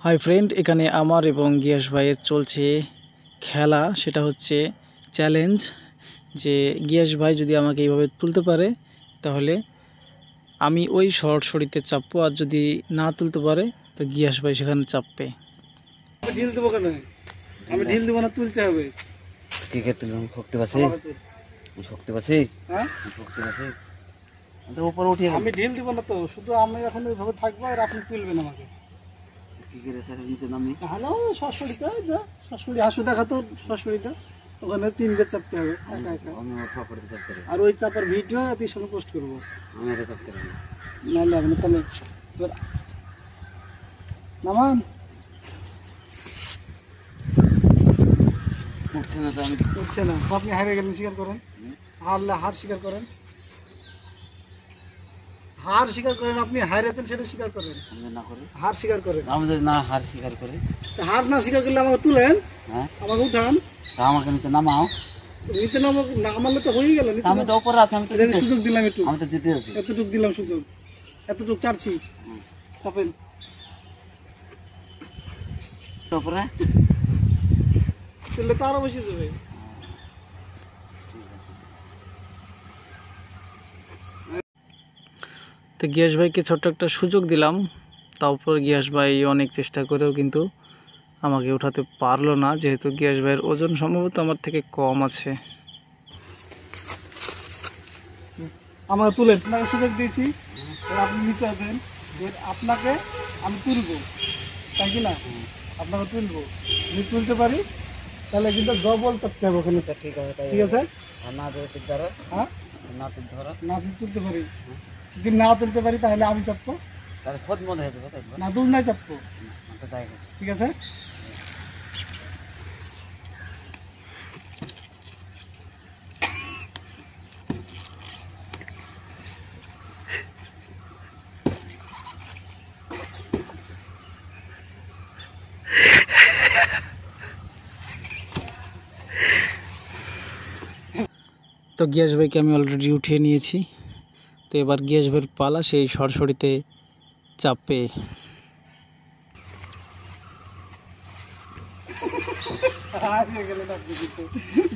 Hi friend, এখানে আমার এবং গিয়াস ভাইয়ের চলছে খেলা। সেটা হচ্ছে চ্যালেঞ্জ, যে গিয়াস ভাই যদি আমাকে এইভাবে তুলতে পারে তাহলে আমি ওই সরাসরিতে চাপবো, আর যদি না তুলতে পারে তো গিয়াস ভাই সেখানে চাপবে। ঢিল দেবো কেন? আমি ঢিল দেবো না, তুলতে হবে। ঠিক আছে, তুলুন। শক্তি পাচ্ছি, শক্তি পাচ্ছি, হ্যাঁ শক্তি পাচ্ছি। তো উপরে উঠিয়ে আমি ঢিল দিব না তো, শুধু আমি এখন ওইভাবে থাকবো আর আপনি তুলবেন আমাকে। কি করে তার নিচে নামি? হ্যালো, সরাসরিটা যা, সরাসরি হাসু দেখা তো, সরাসরিটা ওখানে 3 চাপতে হবে একা একা। আমি ফাপড়তে চাপতে পারি, আর ওই চাপার ভিডিও এর সঙ্গে পোস্ট করবো। আমি এটা চাপতে পারি নাহলে আপনি তাহলে এবার নামান। উঠছে না তো, আমি উঠছে না। আপনি হারে গেলেন, স্বীকার করেন। হারলে হার স্বীকার করেন, হার স্বীকার করেন। আপনি হারেছেন সেটা স্বীকার করেন, না করি। হার স্বীকার করেন। আমি যদি না হার স্বীকার করি, হার না স্বীকার করলে আমাকে তুলেন, হ্যাঁ আমাকে উঠান। তা আমাকে নিচে নামাও। নিচে নামালে তো হয়ে গেল। আমি তো উপরে আছি, আমি তো সুযোগ দিলাম একটু, আমি তো জিতে আছি। এতটুকু দিলাম সুযোগ, এতটুকু চাচ্ছি। চাপেন উপরে, তুললে তো আরো বেশি যাবে। তো গিয়াস ভাইকে ছোট্ট একটা সুযোগ দিলাম, তারপর গিয়াস ভাই অনেক চেষ্টা করেও কিন্তু আমাকে উঠাতে পারলো না, যেহেতু গিয়াস ভাইয়ের ওজন সম্ভবত আমার থেকে কম আছে। আমাকে তুলেন, আপনাকে সুযোগ দিয়েছি, আপনি নিচে আছেন, আপনাকে আমি তুলবো, তাই কি না? আপনাকে তুলবো, যদি তুলতে পারি তাহলে কিন্তু ডবল চাপতে হবে ওখানে। ঠিক আছে, ঠিক আছে। আর না ধরে ঠিক ধরো, হ্যাঁ, না তো ধরো, না যদি তুলতে পারি, যদি না তুলতে পারি তাহলে আমি চাপবো, তাহলে খোদ মনে হয়ে যাবে। না দুল নাই চাপবো। তাই ঠিক আছে। তো গিয়াস ভাইকে আমি অলরেডি উঠিয়ে নিয়েছি। তো এবার গিয়াস ভাইয়ের পালা সেই সরাসরিতে চাপে।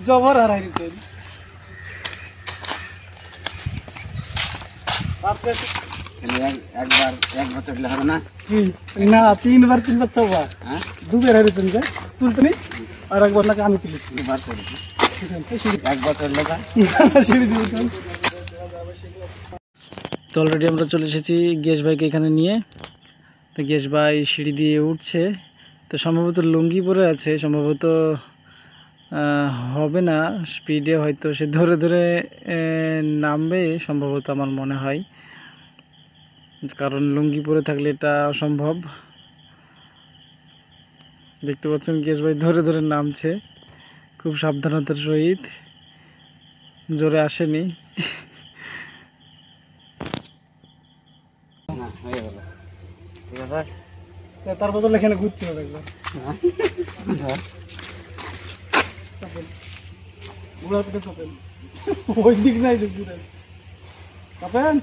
জবর হারাই দিতেন। একবার চটলে হবে না? কি না, 3বার 4বার হ্যাঁ, 2বার হারিয়েছেন যে তুলতে নেই, আর একবার নাকি আমি তুলেছি। দুবার চড়েছি, একবার চড়লে যা সিঁড়ি দিয়ে উঠুন। তো অলরেডি আমরা চলে এসেছি গিয়াস ভাইকে এখানে নিয়ে। তো গিয়াস ভাই সিঁড়ি দিয়ে উঠছে, তো সম্ভবত লুঙ্গি পরে আছে, সম্ভবত হবে না স্পিডে, হয়তো সে ধরে ধরে নামবে সম্ভবত, আমার মনে হয়, কারণ লুঙ্গি পরে থাকলে এটা অসম্ভব। দেখতে পাচ্ছেন গিয়াস ভাই ধরে ধরে নামছে খুব সাবধানতার সহিত, জোরে আসেনি। হয়ে গেল। ঠিক আছে, তার বদলে এখানে ঘুরতে হবে একবার। চাপেন, ঘোরার পিঠে চাপেন, ওই দিক নাই যে ঘুরে চাপেন।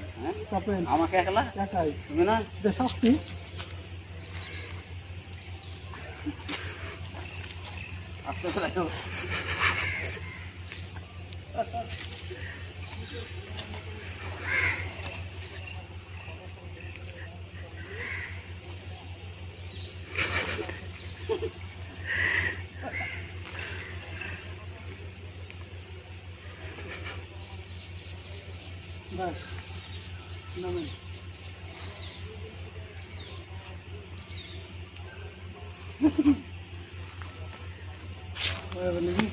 চাপেন আমাকে একলা একাই, তুমি না? এটা শাস্তি। আস্তে আস্তে ব্যাস, নামেন। নাকি